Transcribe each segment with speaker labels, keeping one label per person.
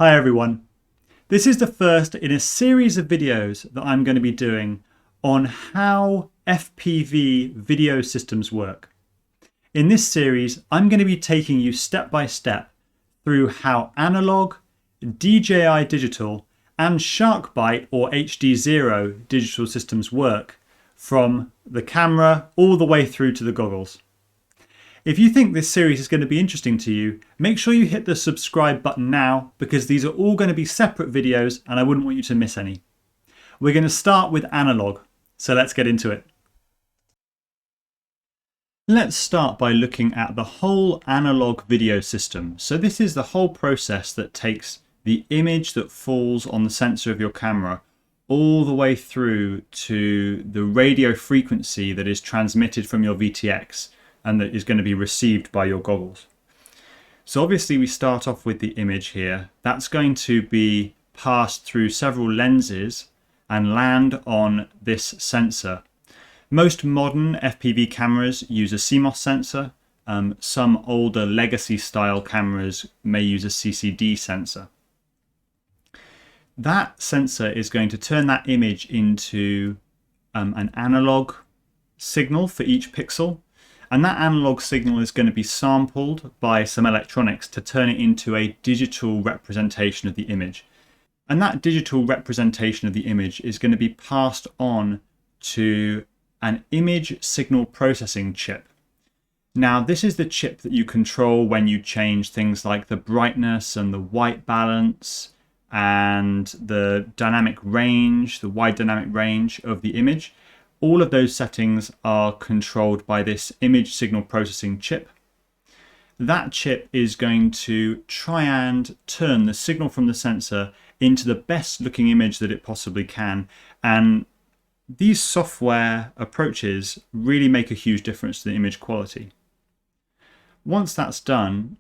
Speaker 1: Hi everyone. This is the first in a series of videos that I'm going to be doing on how FPV video systems work. In this series, I'm going to be taking you step by step through how analog, DJI digital, and SharkBite or HD0 digital systems work, from the camera all the way through to the goggles. If you think this series is going to be interesting to you, make sure you hit the subscribe button now, because these are all going to be separate videos and I wouldn't want you to miss any. We're going to start with analog, so let's get into it. Let's start by looking at the whole analog video system. So this is the whole process that takes the image that falls on the sensor of your camera all the way through to the radio frequency that is transmitted from your VTX and that is going to be received by your goggles. So obviously we start off with the image here. That's going to be passed through several lenses and land on this sensor. Most modern FPV cameras use a CMOS sensor. Some older legacy style cameras may use a CCD sensor. That sensor is going to turn that image into an analog signal for each pixel. And that analog signal is going to be sampled by some electronics to turn it into a digital representation of the image. And that digital representation of the image is going to be passed on to an image signal processing chip. Now, this is the chip that you control when you change things like the brightness and the white balance and the dynamic range, the wide dynamic range of the image. All of those settings are controlled by this image signal processing chip. That chip is going to try and turn the signal from the sensor into the best looking image that it possibly can. And these software approaches really make a huge difference to the image quality. Once that's done,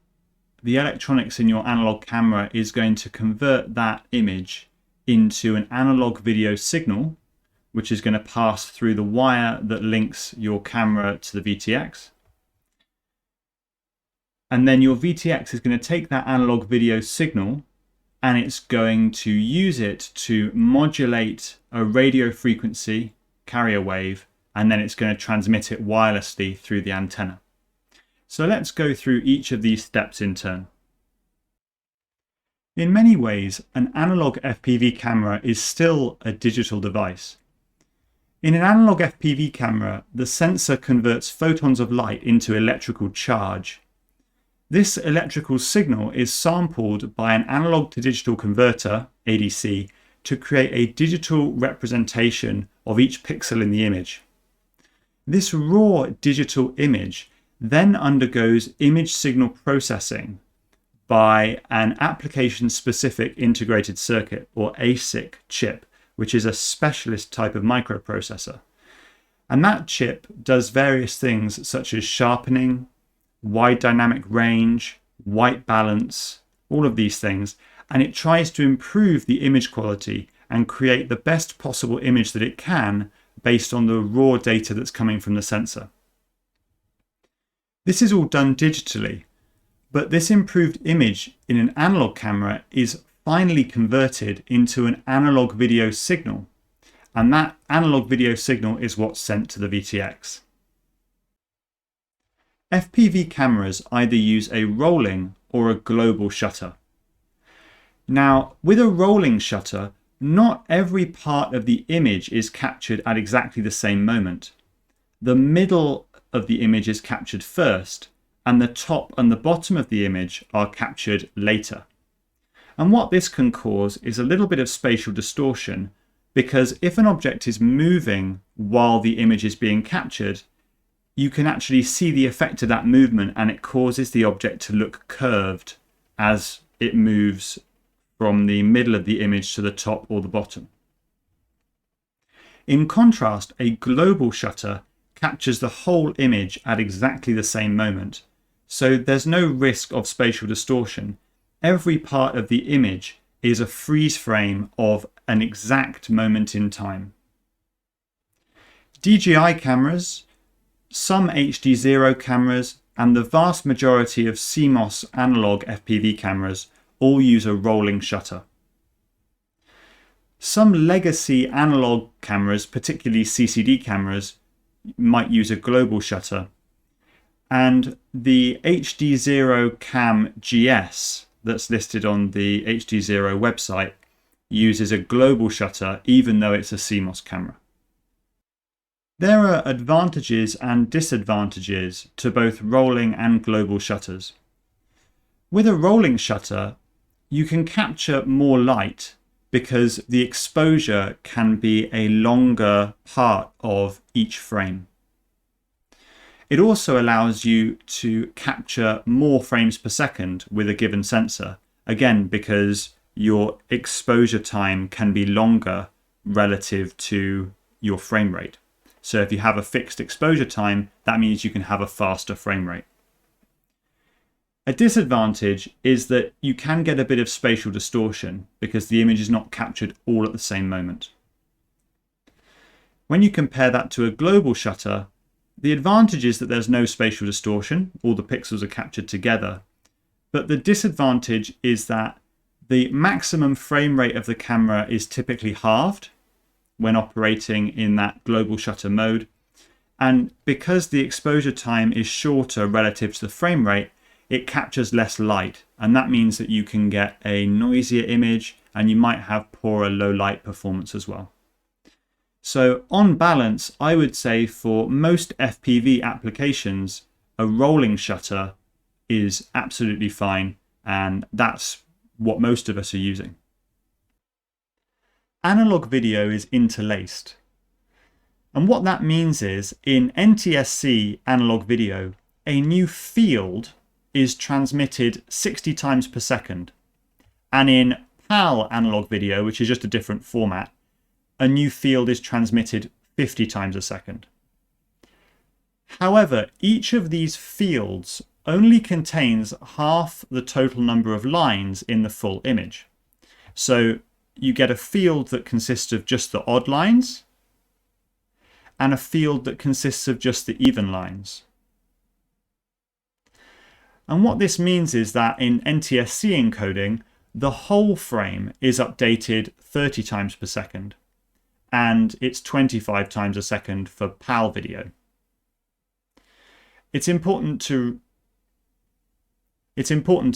Speaker 1: the electronics in your analog camera is going to convert that image into an analog video signal, which is going to pass through the wire that links your camera to the VTX. And then your VTX is going to take that analog video signal and it's going to use it to modulate a radio frequency carrier wave, and then it's going to transmit it wirelessly through the antenna. So let's go through each of these steps in turn. In many ways, an analog FPV camera is still a digital device. In an analog FPV camera, the sensor converts photons of light into electrical charge. This electrical signal is sampled by an analog to digital converter, ADC, to create a digital representation of each pixel in the image. This raw digital image then undergoes image signal processing by an application-specific integrated circuit, or ASIC chip, which is a specialist type of microprocessor. And that chip does various things such as sharpening, wide dynamic range, white balance, all of these things, and it tries to improve the image quality and create the best possible image that it can based on the raw data that's coming from the sensor. This is all done digitally, but this improved image in an analog camera is finally converted into an analog video signal, and that analog video signal is what's sent to the VTX. FPV cameras either use a rolling or a global shutter. Now, with a rolling shutter, not every part of the image is captured at exactly the same moment. The middle of the image is captured first, and the top and the bottom of the image are captured later. And what this can cause is a little bit of spatial distortion, because if an object is moving while the image is being captured, you can actually see the effect of that movement, and it causes the object to look curved as it moves from the middle of the image to the top or the bottom. In contrast, a global shutter captures the whole image at exactly the same moment, so there's no risk of spatial distortion. Every part of the image is a freeze frame of an exact moment in time. DJI cameras, some HD0 cameras, and the vast majority of CMOS analog FPV cameras all use a rolling shutter. Some legacy analog cameras, particularly CCD cameras, might use a global shutter. And the HD0 Cam GS that's listed on the HD0 website uses a global shutter, even though it's a CMOS camera. There are advantages and disadvantages to both rolling and global shutters. With a rolling shutter, you can capture more light because the exposure can be a longer part of each frame. It also allows you to capture more frames per second with a given sensor, again because your exposure time can be longer relative to your frame rate. So if you have a fixed exposure time, that means you can have a faster frame rate. A disadvantage is that you can get a bit of spatial distortion because the image is not captured all at the same moment. When you compare that to a global shutter, the advantage is that there's no spatial distortion, all the pixels are captured together. But the disadvantage is that the maximum frame rate of the camera is typically halved when operating in that global shutter mode. And because the exposure time is shorter relative to the frame rate, it captures less light. And that means that you can get a noisier image and you might have poorer low light performance as well. So on balance, I would say for most FPV applications, a rolling shutter is absolutely fine. And that's what most of us are using. Analog video is interlaced. And what that means is in NTSC analog video, a new field is transmitted 60 times per second. And in PAL analog video, which is just a different format, a new field is transmitted 50 times a second. However, each of these fields only contains half the total number of lines in the full image. So you get a field that consists of just the odd lines and a field that consists of just the even lines. And what this means is that in NTSC encoding, the whole frame is updated 30 times per second, and it's 25 times a second for PAL video. It's important to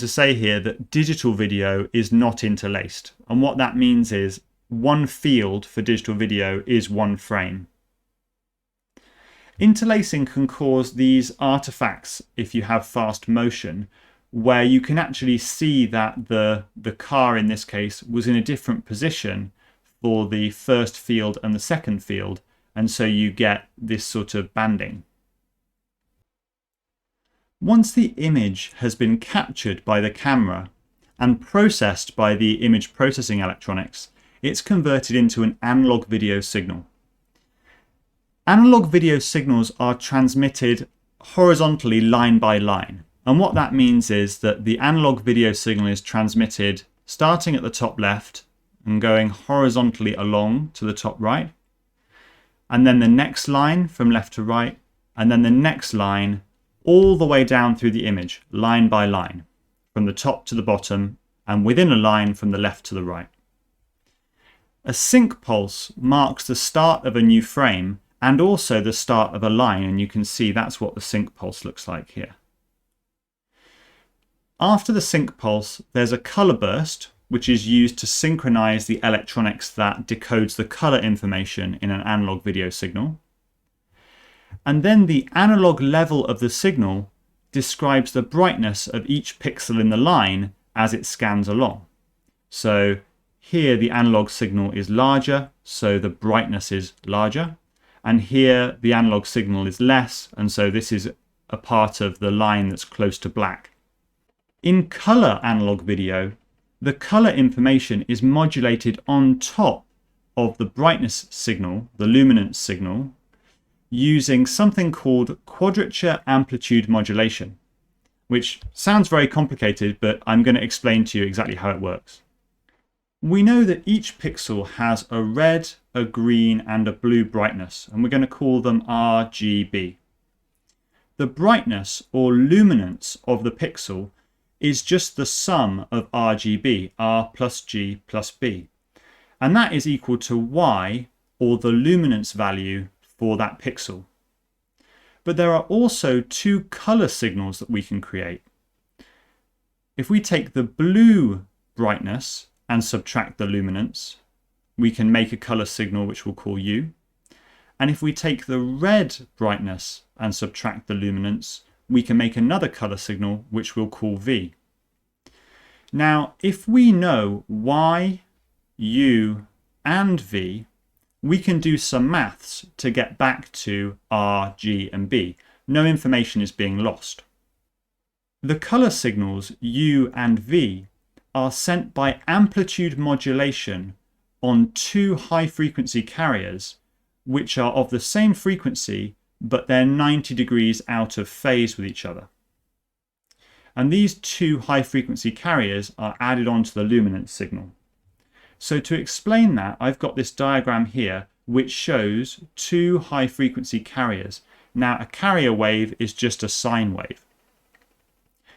Speaker 1: say here that digital video is not interlaced. And what that means is one field for digital video is one frame. Interlacing can cause these artifacts if you have fast motion, where you can actually see that the car in this case was in a different position for the first field and the second field. And so you get this sort of banding. Once the image has been captured by the camera and processed by the image processing electronics, it's converted into an analog video signal. Analog video signals are transmitted horizontally line by line. And what that means is that the analog video signal is transmitted starting at the top left and going horizontally along to the top right. And then the next line from left to right, and then the next line all the way down through the image, line by line, from the top to the bottom, and within a line from the left to the right. A sync pulse marks the start of a new frame and also the start of a line, and you can see that's what the sync pulse looks like here. After the sync pulse, there's a color burst, which is used to synchronize the electronics that decodes the color information in an analog video signal. And then the analog level of the signal describes the brightness of each pixel in the line as it scans along. So here the analog signal is larger, so the brightness is larger. And here the analog signal is less, and so this is a part of the line that's close to black. In color analog video, the color information is modulated on top of the brightness signal, the luminance signal, using something called quadrature amplitude modulation, which sounds very complicated, but I'm going to explain to you exactly how it works. We know that each pixel has a red, a green, and a blue brightness, and we're going to call them RGB. The brightness or luminance of the pixel is just the sum of RGB, R plus G plus B. And that is equal to Y, or the luminance value for that pixel. But there are also two color signals that we can create. If we take the blue brightness and subtract the luminance, we can make a color signal which we'll call U. And if we take the red brightness and subtract the luminance, we can make another color signal which we'll call V. Now, if we know Y, U, and V, we can do some maths to get back to R, G, and B. No information is being lost. The color signals U and V are sent by amplitude modulation on two high-frequency carriers, which are of the same frequency, but they're 90 degrees out of phase with each other. And these two high-frequency carriers are added onto the luminance signal. So to explain that, I've got this diagram here which shows two high-frequency carriers. Now, a carrier wave is just a sine wave.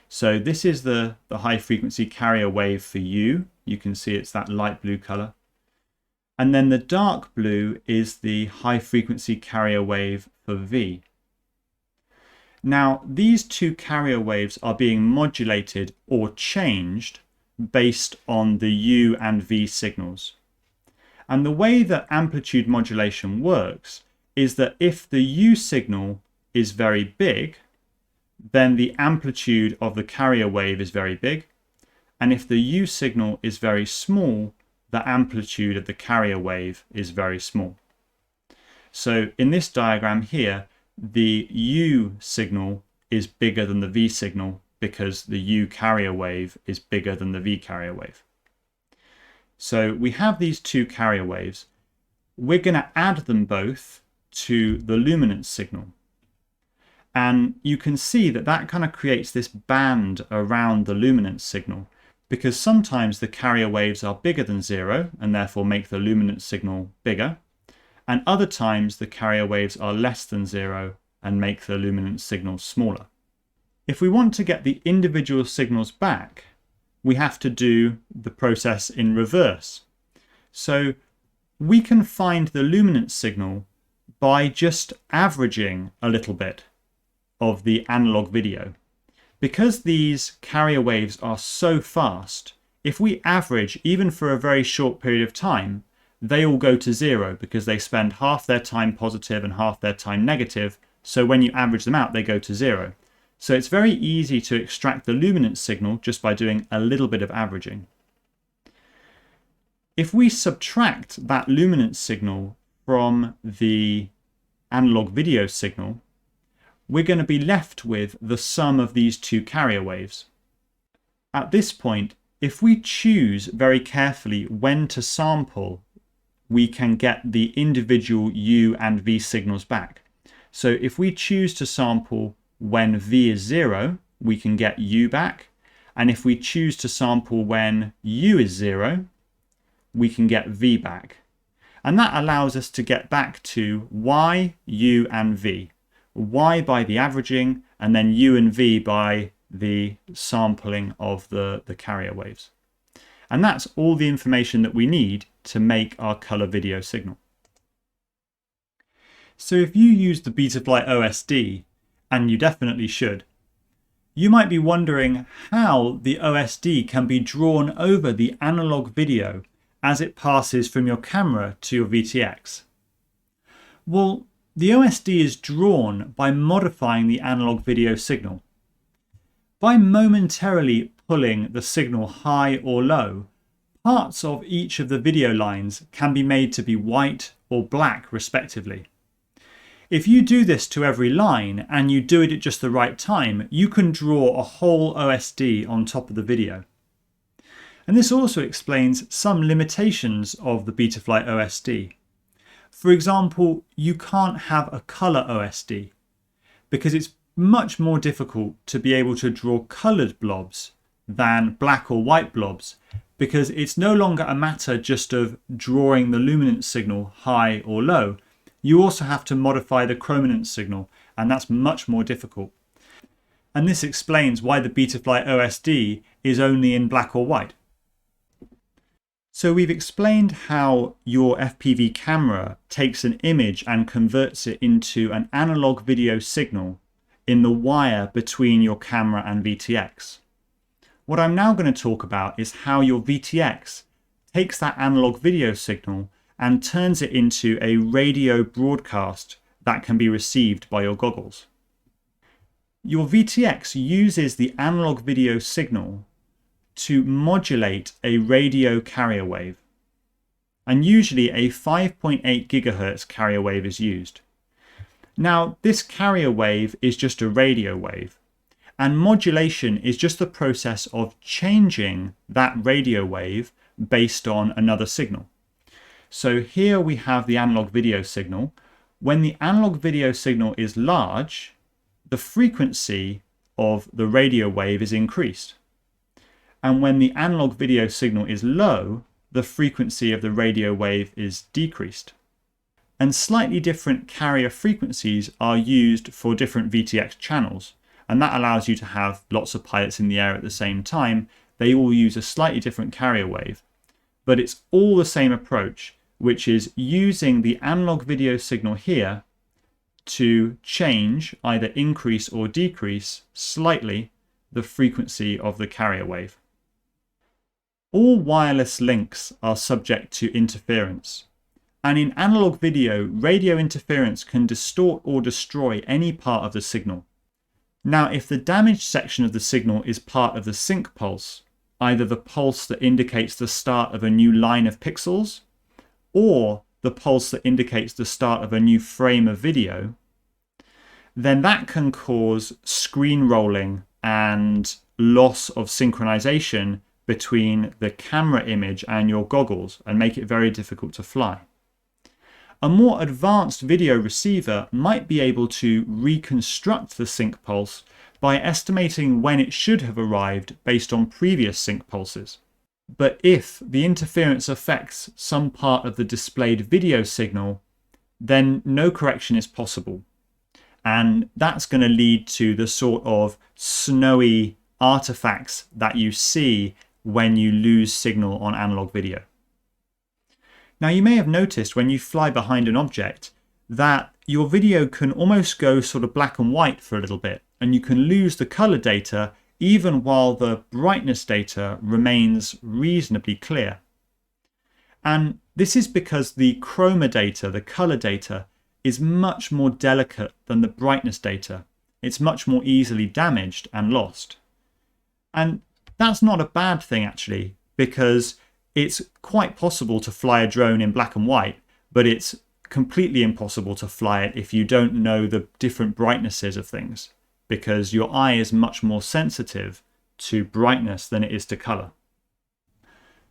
Speaker 1: So this is the high-frequency carrier wave for U. You can see it's that light blue color. And then the dark blue is the high-frequency carrier wave for V. Now, these two carrier waves are being modulated or changed based on the U and V signals. And the way that amplitude modulation works is that if the U signal is very big, then the amplitude of the carrier wave is very big. And if the U signal is very small, the amplitude of the carrier wave is very small. So in this diagram here, the U signal is bigger than the V signal because the U carrier wave is bigger than the V carrier wave. So we have these two carrier waves. We're going to add them both to the luminance signal. And you can see that that kind of creates this band around the luminance signal, because sometimes the carrier waves are bigger than 0 and therefore make the luminance signal bigger. And other times the carrier waves are less than 0 and make the luminance signal smaller. If we want to get the individual signals back, we have to do the process in reverse. So we can find the luminance signal by just averaging a little bit of the analog video. Because these carrier waves are so fast, if we average even for a very short period of time, they all go to 0 because they spend half their time positive and half their time negative. So when you average them out, they go to 0. So it's very easy to extract the luminance signal just by doing a little bit of averaging. If we subtract that luminance signal from the analog video signal, we're going to be left with the sum of these two carrier waves. At this point, if we choose very carefully when to sample, we can get the individual U and V signals back. So if we choose to sample when V is 0, we can get U back. And if we choose to sample when U is 0, we can get V back. And that allows us to get back to Y, U, and V. Y by the averaging, and then U and V by the sampling of the carrier waves. And that's all the information that we need to make our color video signal. So if you use the Betaflight OSD, and you definitely should, you might be wondering how the OSD can be drawn over the analog video as it passes from your camera to your VTX. Well, the OSD is drawn by modifying the analog video signal. By momentarily pulling the signal high or low, parts of each of the video lines can be made to be white or black respectively. If you do this to every line and you do it at just the right time, you can draw a whole OSD on top of the video. And this also explains some limitations of the Betaflight OSD. For example, you can't have a color OSD because it's much more difficult to be able to draw colored blobs than black or white blobs, because it's no longer a matter just of drawing the luminance signal high or low. You also have to modify the chrominance signal, and that's much more difficult. And this explains why the Betaflight OSD is only in black or white. So we've explained how your FPV camera takes an image and converts it into an analog video signal in the wire between your camera and VTX. What I'm now going to talk about is how your VTX takes that analog video signal and turns it into a radio broadcast that can be received by your goggles. Your VTX uses the analog video signal to modulate a radio carrier wave, and usually a 5.8 gigahertz carrier wave is used. Now, this carrier wave is just a radio wave, and modulation is just the process of changing that radio wave based on another signal. So here we have the analog video signal. When the analog video signal is large, the frequency of the radio wave is increased. And when the analog video signal is low, the frequency of the radio wave is decreased. And slightly different carrier frequencies are used for different VTX channels. And that allows you to have lots of pilots in the air at the same time. They all use a slightly different carrier wave. But it's all the same approach, which is using the analog video signal here to change, either increase or decrease slightly, the frequency of the carrier wave. All wireless links are subject to interference. And in analog video, radio interference can distort or destroy any part of the signal. Now, if the damaged section of the signal is part of the sync pulse, either the pulse that indicates the start of a new line of pixels, or the pulse that indicates the start of a new frame of video, then that can cause screen rolling and loss of synchronization between the camera image and your goggles and make it very difficult to fly. A more advanced video receiver might be able to reconstruct the sync pulse by estimating when it should have arrived based on previous sync pulses. But if the interference affects some part of the displayed video signal, then no correction is possible. And that's going to lead to the sort of snowy artifacts that you see when you lose signal on analog video. Now, you may have noticed when you fly behind an object that your video can almost go sort of black and white for a little bit, and you can lose the color data even while the brightness data remains reasonably clear. And this is because the chroma data, the color data, is much more delicate than the brightness data. It's much more easily damaged and lost. And that's not a bad thing, actually, because it's quite possible to fly a drone in black and white, but it's completely impossible to fly it if you don't know the different brightnesses of things, because your eye is much more sensitive to brightness than it is to color.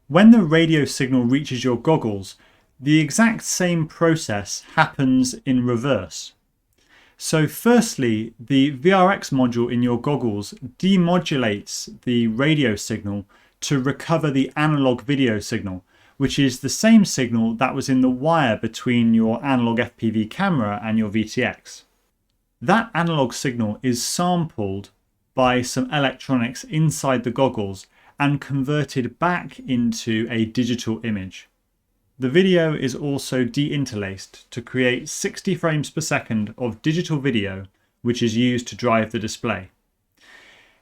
Speaker 1: When the radio signal reaches your goggles, the exact same process happens in reverse. So firstly, the VRX module in your goggles demodulates the radio signal to recover the analog video signal, which is the same signal that was in the wire between your Analogue FPV camera and your VTX. That analog signal is sampled by some electronics inside the goggles and converted back into a digital image. The video is also de-interlaced to create 60 frames per second of digital video, which is used to drive the display.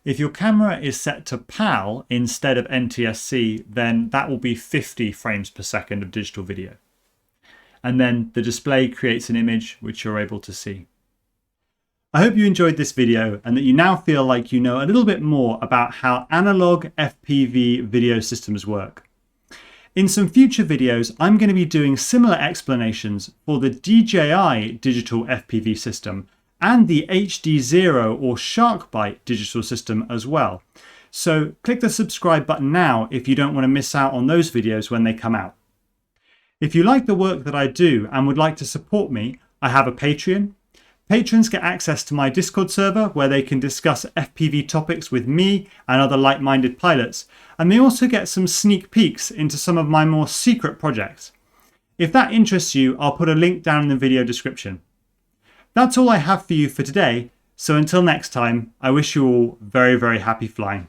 Speaker 1: If your camera is set to PAL instead of NTSC, then that will be 50 frames per second of digital video. And then the display creates an image which you're able to see. I hope you enjoyed this video and that you now feel like you know a little bit more about how analog FPV video systems work. In some future videos, I'm going to be doing similar explanations for the DJI digital FPV system and the HD0 or SharkBite digital system as well. So click the subscribe button now if you don't want to miss out on those videos when they come out. If you like the work that I do and would like to support me, I have a Patreon. Patrons get access to my Discord server where they can discuss FPV topics with me and other like-minded pilots, and they also get some sneak peeks into some of my more secret projects. If that interests you, I'll put a link down in the video description. That's all I have for you for today. So until next time, I wish you all very, very happy flying.